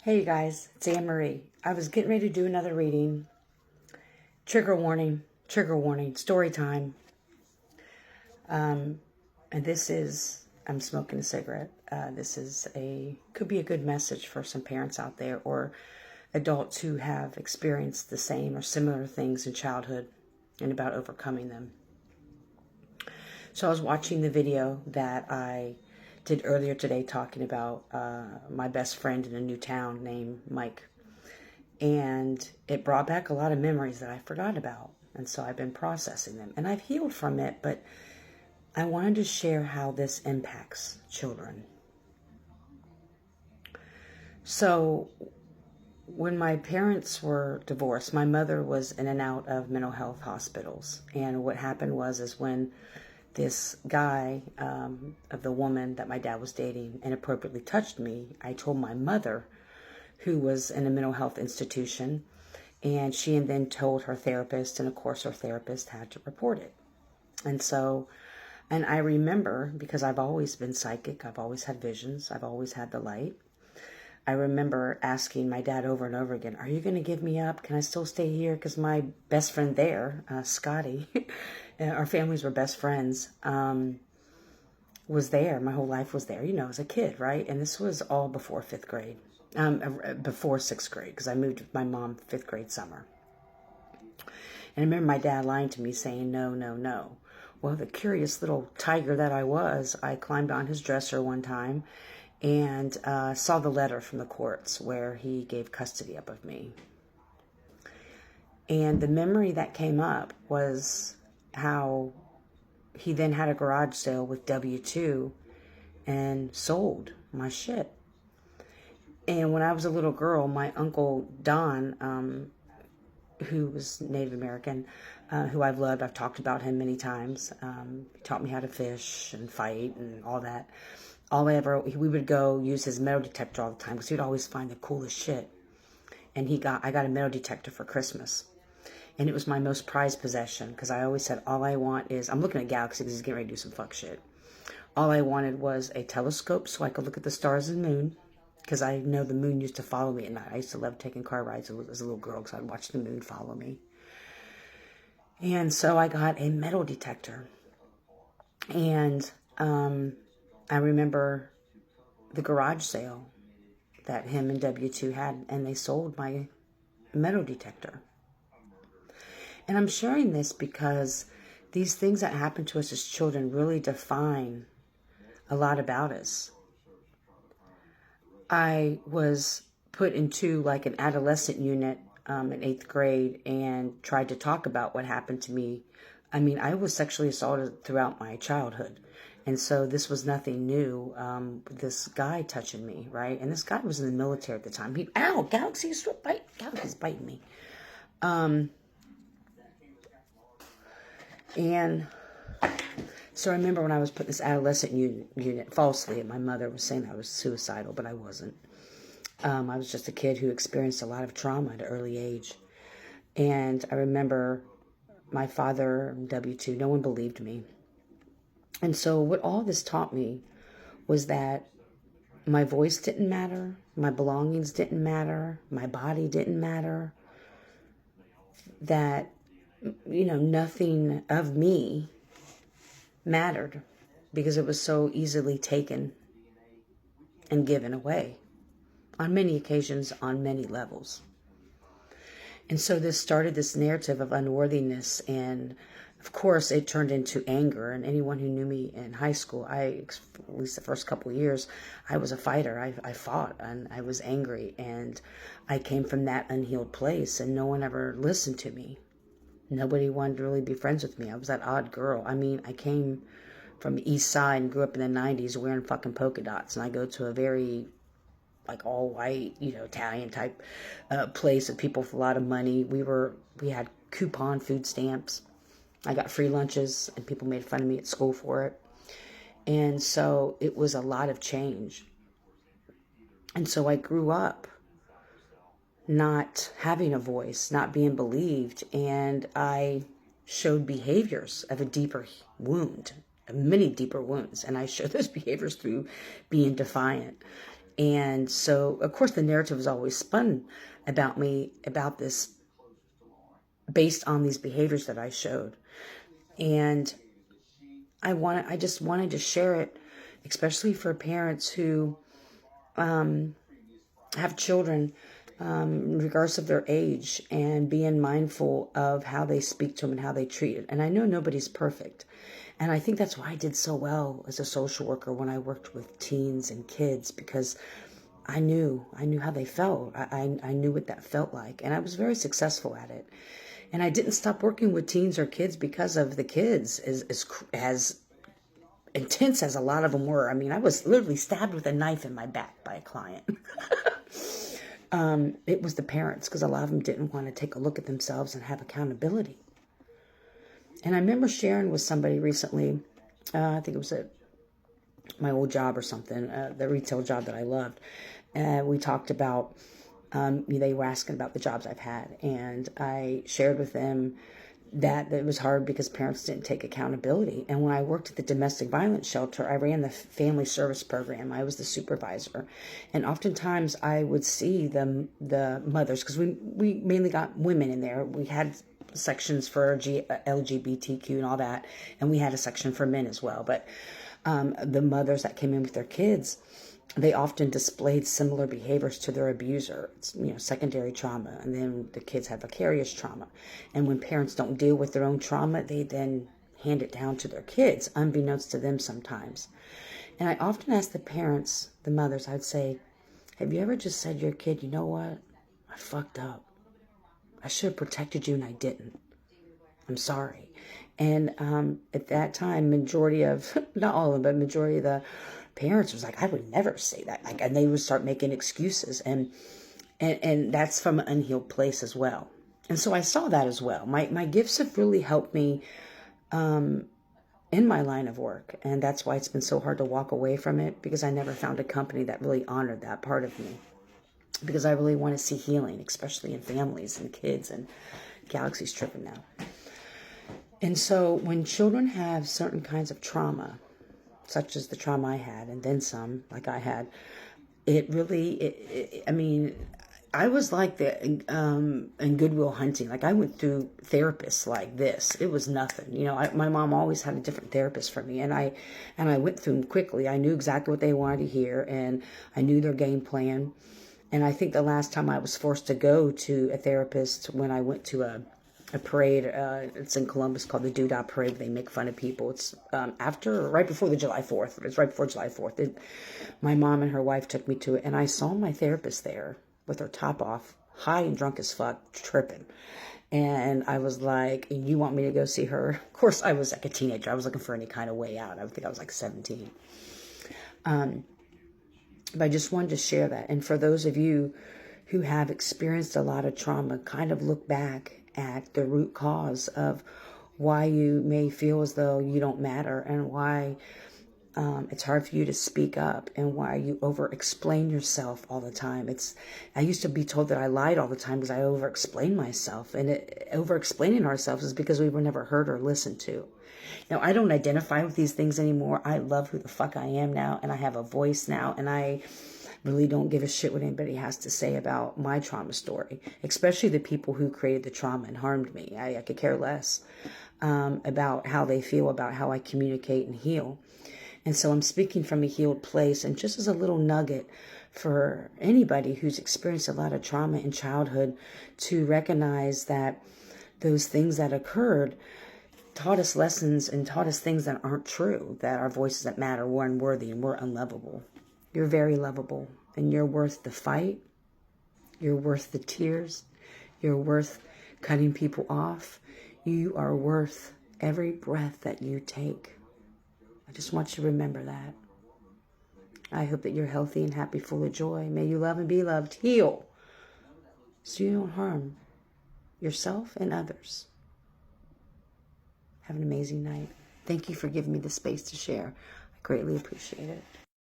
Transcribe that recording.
Hey you guys, it's Anne Marie. I was getting ready to do another reading. Trigger warning, story time. And this is, I'm smoking a cigarette. Could be a good message for some parents out there or adults who have experienced the same or similar things in childhood and about overcoming them. So I was watching the video that I did earlier today talking about my best friend in a new town named Mike. And it brought back a lot of memories that I forgot about. And so I've been processing them. And I've healed from it, but I wanted to share how this impacts children. So when my parents were divorced, my mother was in and out of mental health hospitals. And what happened is when this guy of the woman that my dad was dating inappropriately touched me, I told my mother, who was in a mental health institution, and she then told her therapist, and of course her therapist had to report it. And I remember, because I've always been psychic, I've always had visions, I've always had the light. I remember asking my dad over and over again, are you going to give me up? Can I still stay here? Because my best friend there, Scotty, our families were best friends, was there. My whole life was there, as a kid, right? And this was all before fifth grade. Before sixth grade, because I moved with my mom fifth grade summer. And I remember my dad lying to me saying, no, no, no. Well, the curious little tiger that I was, I climbed on his dresser one time and saw the letter from the courts where he gave custody up of me. And the memory that came up was how he then had a garage sale with W-2 and sold my shit. And when I was a little girl, my uncle Don, who was Native American, who I've loved, I've talked about him many times. He taught me how to fish and fight and all that. We would go use his metal detector all the time because he'd always find the coolest shit. And I got a metal detector for Christmas. And it was my most prized possession because I always said, all I want is, I'm looking at Galaxy because he's getting ready to do some fuck shit. All I wanted was a telescope so I could look at the stars and moon. Because I know the moon used to follow me at night. I used to love taking car rides as a little girl because I'd watch the moon follow me. And so I got a metal detector. And I remember the garage sale that him and W-2 had, and they sold my metal detector. And I'm sharing this because these things that happen to us as children really define a lot about us. I was put into like an adolescent unit in 8th grade and tried to talk about what happened to me. I mean, I was sexually assaulted throughout my childhood. And so this was nothing new. This guy touching me, right? And this guy was in the military at the time. Ow, Galaxy's biting me. And so I remember when I was put in this adolescent unit falsely, and my mother was saying I was suicidal, but I wasn't. I was just a kid who experienced a lot of trauma at an early age. And I remember my father, W-2, no one believed me. And so what all this taught me was that my voice didn't matter, my belongings didn't matter, my body didn't matter, that, nothing of me mattered because it was so easily taken and given away on many occasions, on many levels. And so this started this narrative of unworthiness, and of course it turned into anger. And anyone who knew me in high school, at least the first couple of years, I was a fighter. I fought and I was angry, and I came from that unhealed place, and no one ever listened to me. Nobody wanted to really be friends with me. I was that odd girl. I mean, I came from the East Side and grew up in the 90s wearing fucking polka dots. And I go to a very, like, all white, Italian type place with people with a lot of money. We had coupon food stamps. I got free lunches and people made fun of me at school for it. And so it was a lot of change. And so I grew up not having a voice, not being believed, and I showed behaviors of a deeper wound, many deeper wounds, and I showed those behaviors through being defiant. And so, of course, the narrative was always spun about me, about this, based on these behaviors that I showed. And I just wanted to share it, especially for parents who have children, regardless of their age, and being mindful of how they speak to them and how they treat it. And I know nobody's perfect. And I think that's why I did so well as a social worker when I worked with teens and kids, because I knew how they felt. I knew what that felt like. And I was very successful at it. And I didn't stop working with teens or kids because of the kids, as intense as a lot of them were. I mean, I was literally stabbed with a knife in my back by a client. It was the parents, because a lot of them didn't want to take a look at themselves and have accountability. And I remember sharing with somebody recently, I think it was at my old job or something, the retail job that I loved. And we talked about, they were asking about the jobs I've had. And I shared with them that it was hard because parents didn't take accountability. And when I worked at the domestic violence shelter, I ran the family service program. I was the supervisor. And oftentimes I would see the mothers, because we mainly got women in there. We had sections for LGBTQ and all that, and we had a section for men as well. But the mothers that came in with their kids, they often displayed similar behaviors to their abuser. It's, secondary trauma, and then the kids have vicarious trauma. And when parents don't deal with their own trauma, they then hand it down to their kids, unbeknownst to them sometimes. And I often ask the parents, the mothers, I'd say, have you ever just said to your kid, you know what? I fucked up. I should have protected you and I didn't. I'm sorry. And at that time, majority of, not all of them, but majority of the parents was like, I would never say that. And they would start making excuses. And that's from an unhealed place as well. And so I saw that as well. My gifts have really helped me in my line of work. And that's why it's been so hard to walk away from it, because I never found a company that really honored that part of me. Because I really want to see healing, especially in families and kids, and Galaxy's tripping now. And so when children have certain kinds of trauma, such as the trauma I had, and then some, like I had, it really, I mean, I was like in Good Will Hunting. Like, I went through therapists like this. It was nothing. My mom always had a different therapist for me, and I went through them quickly. I knew exactly what they wanted to hear, and I knew their game plan. And I think the last time I was forced to go to a therapist, when I went to a parade, it's in Columbus, called the Doodah Parade. They make fun of people. It's right before the July 4th. It's right before July 4th. My mom and her wife took me to it, and I saw my therapist there with her top off, high and drunk as fuck, tripping. And I was like, you want me to go see her? Of course, I was like a teenager. I was looking for any kind of way out. I think I was like 17. But I just wanted to share that. And for those of you who have experienced a lot of trauma, kind of look back at the root cause of why you may feel as though you don't matter, and why it's hard for you to speak up, and why you over-explain yourself all the time. I used to be told that I lied all the time because I over-explained myself. And over-explaining ourselves is because we were never heard or listened to. Now, I don't identify with these things anymore. I love who the fuck I am now, and I have a voice now, and I really don't give a shit what anybody has to say about my trauma story, especially the people who created the trauma and harmed me. I could care less about how they feel about how I communicate and heal. And so I'm speaking from a healed place. And just as a little nugget for anybody who's experienced a lot of trauma in childhood, to recognize that those things that occurred taught us lessons and taught us things that aren't true, that our voices that matter, we're unworthy and we're unlovable. You're very lovable, and you're worth the fight. You're worth the tears. You're worth cutting people off. You are worth every breath that you take. I just want you to remember that. I hope that you're healthy and happy, full of joy. May you love and be loved. Heal, so you don't harm yourself and others. Have an amazing night. Thank you for giving me the space to share. I greatly appreciate it.